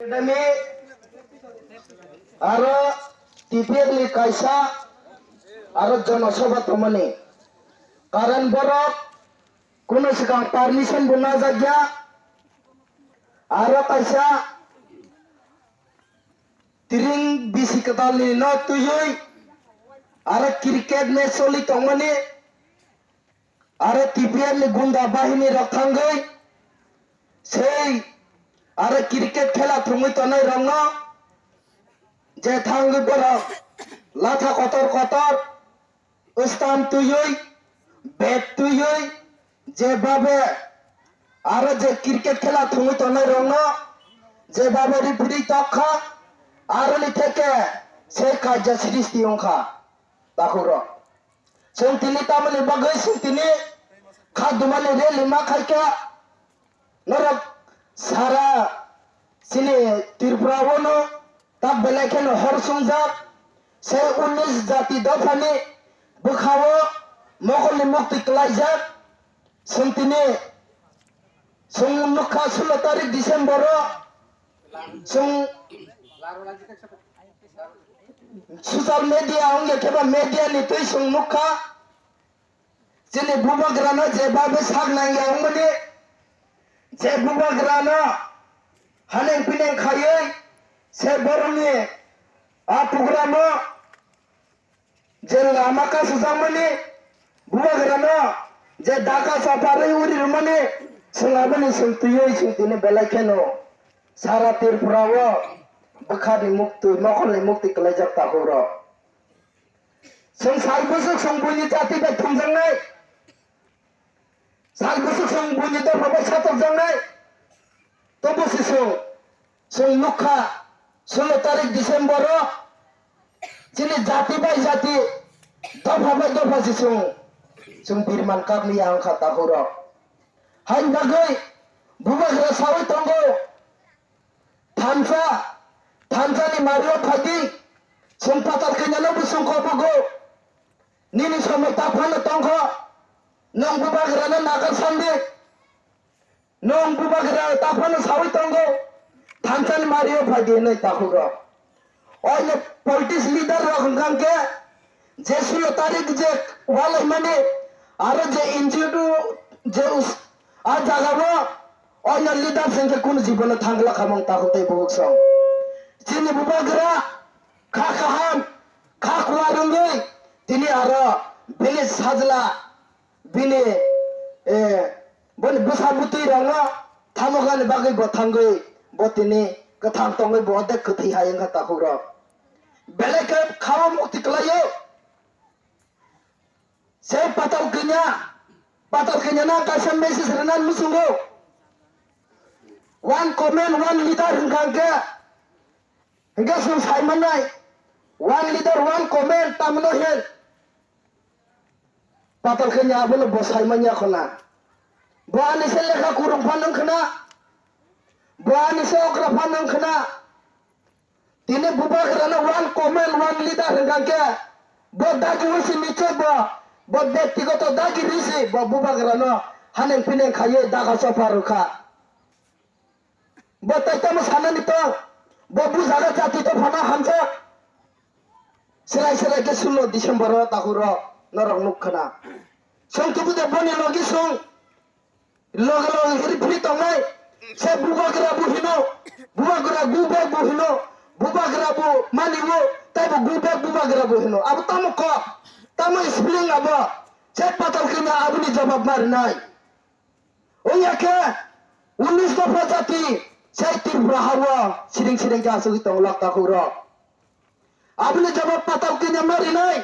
Academy aro TPL kaisa aro jonosabha tomani karan borok kuno sikang permission buna jagya aro kaisa tiring bisi katali no tuyui aro cricket match soli tomani aro TPL gunda bahini rakhangai sei aro cricket khela thumui tonai rongno je thangi borok latha kotor kotor stamp tuyui bat tuyui যেভাবে আর যে cricket খেলা তুমি তো নাই রঙ যেভাবে রিফারি তখা early থেকে সেই কাজ সৃষ্টি অংখা তাকুর সন্তিনি তামনি বাগৈ সন্তিনি খাদুমানি রে লিমা খাইকা নরক সারা সিনে ত্রিপুরাবনো তা বেলাইখানে হরসংজাক সেই 19 জাতি দফানি বুখাও মগলনি মুক্তি ক্লাইজাক Sentini sung nukha 16 tarik Desember sung social media onge keba media ni toi sung nukha sini bubagrana je babe sak nange ongmani je bubagrana haneng pineng khaye se boroni a programo je lamaka sujamani bubagrana je daka sapare uri rumane sungabani sungtuyoi sungtine belaikeno sara tirpurawo bukhari muktu nokholni mukti kalajak takuro sung salbusuk sungbuni jati be thumjangnai salbusuk sungbuni to baba satok jangnai tobo sung nukha 16 tarik Desember jini jati bai jati dofa bai dofa sung birman kami yang kata hura han bagai bubagra sawi tonggo tansa ni mario phadi sung patar kenyalo busung ko bago nini samai tapana tonggo nong bubagra na nagar sandi nong bubagra tapana sawi tonggo tansa ni mario phadi nai tahura oile politics leader rokang ke je 16 tarik je wala mane আর যে ইনজিটু যে আর জাগাবো অন্য leader সঙ্গে কোন জীবনে থাকলা খামং তাহতে বুক song যিনি বুবাগরা খা খাহাম খা কুয়ারুঙ্গি তিনি আর বিনি সাজলা বিনি বন বসাবুতি রঙ থামগান বাগৈ বথাঙ্গৈ বতিনি কথাং তঙ্গৈ বদে কথি হায়ঙ্গা তাহুর বেলেকে খাওয়া মুক্তি কলাयो Saya patal kenya na kasam message renan musungo one comment one leader hingga sung saimanai one leader one comment tamno hen patal kenya abolo bosai manya khona boani se lekha kurung phanang khna boani se okra phanang khna tine bubagrana one comment one leader hingga bodagi wisi niche bo ব্যক্তিগত দাগি দিছে বুবাগ্রানো হানেন পিনেন খাইয়ে দাগা সফারুখা bo taitamo sanani to bo bujaga jati to phana hamsa serai ke 16 Desember tahuro norok nukhana songtubu de boni logi song logo hiri phri tongai se bubagra buhino bubagra gube buhino bubagra bu manibo taibo gube bubagra buhino abu tamko tamo spelling aba cek patal kena abuni jawab marinai oyake 19 dafra jati cek tirpura hawa siring ke asugi tonglak takuro abuni jawab patal kena marinai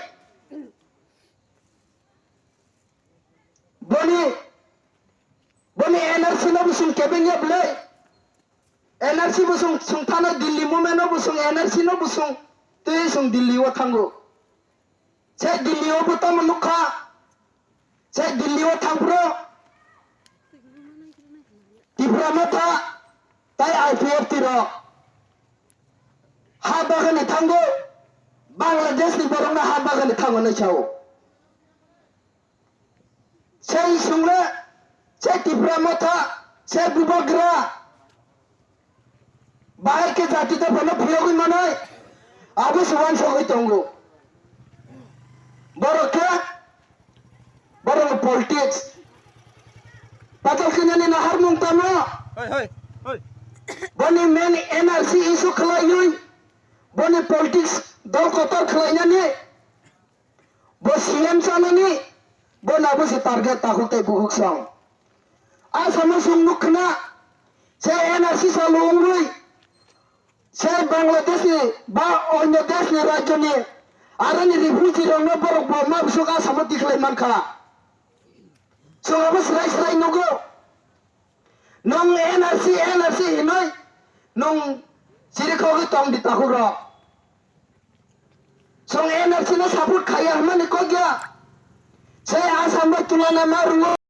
boni NRC no busung kebenya blai NRC busung thana Delhi movement no busung NRC no busung tui sung Delhi wa thango saya Delhi buta menukha saya Delhi thangpro Tripura mata tai IPF tiro ha bagani thango Bangladesh ni borongna ha bagani thango nai chao saya sungre saya Tripura mata saya bubagra bahai ke jati te bano phiyogui manai abo suwan sogoi tongo borok politics patal kenyani nahar mungtamo boni main NRC isu khlaiyui boni politics dol kotor khlainyani bo CM chanani bo nabo si target takutai buhuk sang asamo sungmukna se NRC salungrui se Bangladesh ni ba onyo desh ni rajyo ni arani refugee rongno borok bo mabsuk asamo diklai mankha sungabo srai nugo nong NRC hinoi nong sirikhogi tong ditakuro song NRC na support khaya hamani ko gya se asam ba tulana maru